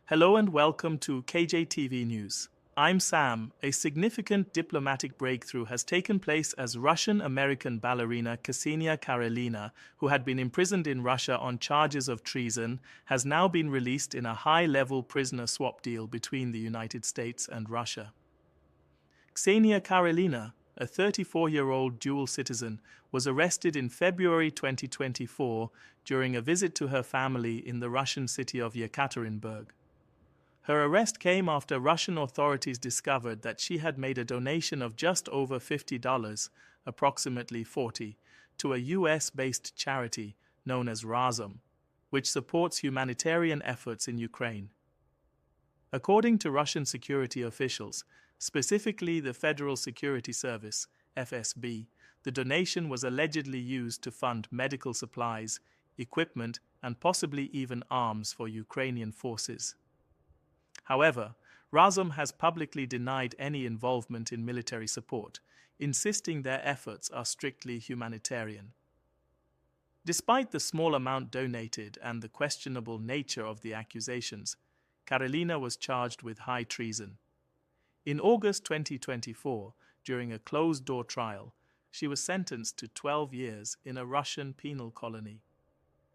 Hello and welcome to KJTV News. I'm Sam. A significant diplomatic breakthrough has taken place as Russian-American ballerina Ksenia Karelina, who had been imprisoned in Russia on charges of treason, has now been released in a high-level prisoner swap deal between the United States and Russia. Ksenia Karelina, a 34-year-old dual citizen, was arrested in February 2024 during a visit to her family in the Russian city of Yekaterinburg. Her arrest came after Russian authorities discovered that she had made a donation of just over $50, approximately $40, to a US-based charity known as Razum, which supports humanitarian efforts in Ukraine. According to Russian security officials, specifically the Federal Security Service, FSB, the donation was allegedly used to fund medical supplies, equipment, and possibly even arms for Ukrainian forces. However, Razum has publicly denied any involvement in military support, insisting their efforts are strictly humanitarian. Despite the small amount donated and the questionable nature of the accusations, Karelina was charged with high treason. In August 2024, during a closed-door trial, she was sentenced to 12 years in a Russian penal colony.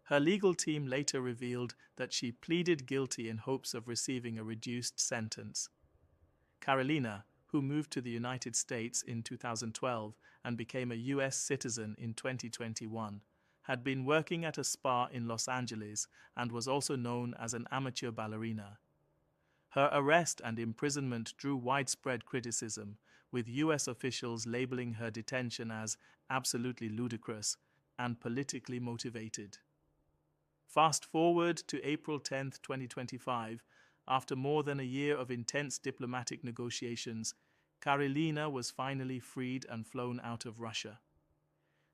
Her legal team later revealed that she pleaded guilty in hopes of receiving a reduced sentence. Karelina, who moved to the United States in 2012 and became a US citizen in 2021, had been working at a spa in Los Angeles and was also known as an amateur ballerina. Her arrest and imprisonment drew widespread criticism, with US officials labeling her detention as absolutely ludicrous and politically motivated. Fast forward to April 10, 2025, after more than a year of intense diplomatic negotiations, Karelina was finally freed and flown out of Russia.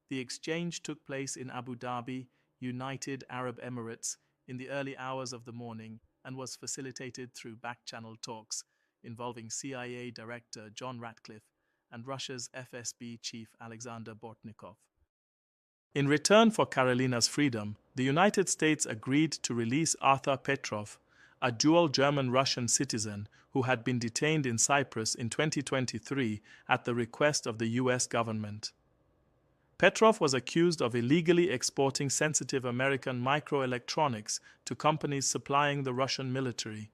The exchange took place in Abu Dhabi, United Arab Emirates, in the early hours of the morning and was facilitated through back-channel talks involving CIA Director John Ratcliffe and Russia's FSB chief Alexander Bortnikov. In return for Karelina's freedom, the United States agreed to release Arthur Petrov, a dual German-Russian citizen who had been detained in Cyprus in 2023 at the request of the US government. Petrov was accused of illegally exporting sensitive American microelectronics to companies supplying the Russian military.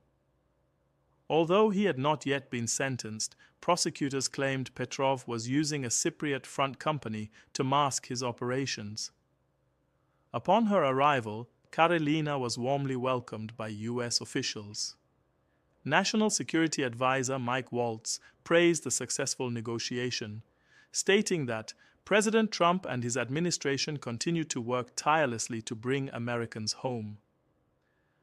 Although he had not yet been sentenced, prosecutors claimed Petrov was using a Cypriot front company to mask his operations. Upon her arrival, Karelina was warmly welcomed by US officials. National Security Advisor Mike Waltz praised the successful negotiation, stating that President Trump and his administration continue to work tirelessly to bring Americans home.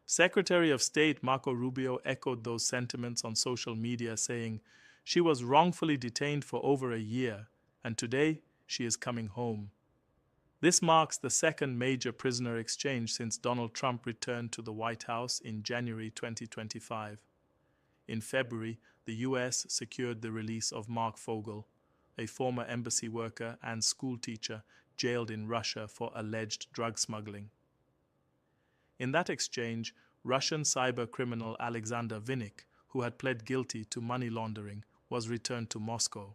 Secretary of State Marco Rubio echoed those sentiments on social media, saying, "She was wrongfully detained for over a year, and today she is coming home." This marks the second major prisoner exchange since Donald Trump returned to the White House in January 2025. In February, the US secured the release of Mark Fogel, a former embassy worker and school teacher jailed in Russia for alleged drug smuggling. In that exchange, Russian cyber criminal Alexander Vinnik, who had pled guilty to money laundering, was returned to Moscow.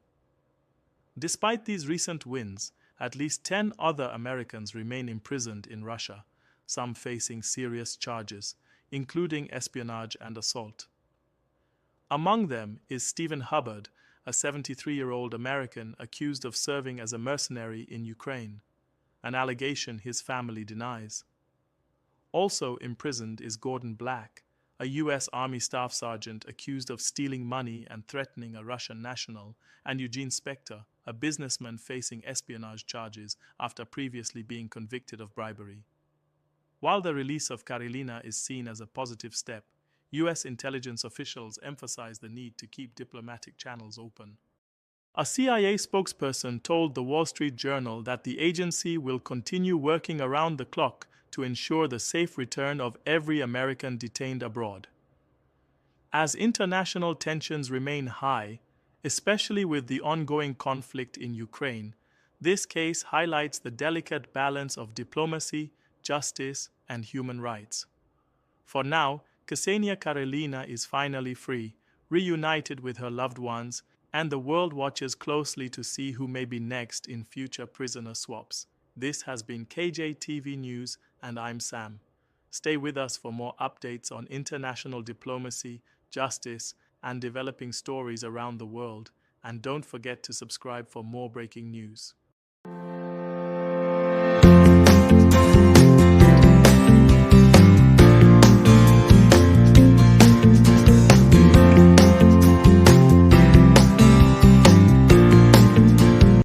Despite these recent wins, at least 10 other Americans remain imprisoned in Russia, some facing serious charges, including espionage and assault. Among them is Stephen Hubbard, a 73-year-old American accused of serving as a mercenary in Ukraine, an allegation his family denies. Also imprisoned is Gordon Black, a U.S. Army Staff Sergeant accused of stealing money and threatening a Russian national, and Eugene Spector, a businessman facing espionage charges after previously being convicted of bribery. While the release of Karelina is seen as a positive step, U.S. intelligence officials emphasize the need to keep diplomatic channels open. A CIA spokesperson told the Wall Street Journal that the agency will continue working around the clock to ensure the safe return of every American detained abroad. As international tensions remain high, especially with the ongoing conflict in Ukraine, this case highlights the delicate balance of diplomacy, justice, and human rights. For now, Ksenia Karelina is finally free, reunited with her loved ones, and the world watches closely to see who may be next in future prisoner swaps. This has been KJTV News, and I'm Sam. Stay with us for more updates on international diplomacy, justice, and developing stories around the world. And don't forget to subscribe for more breaking news.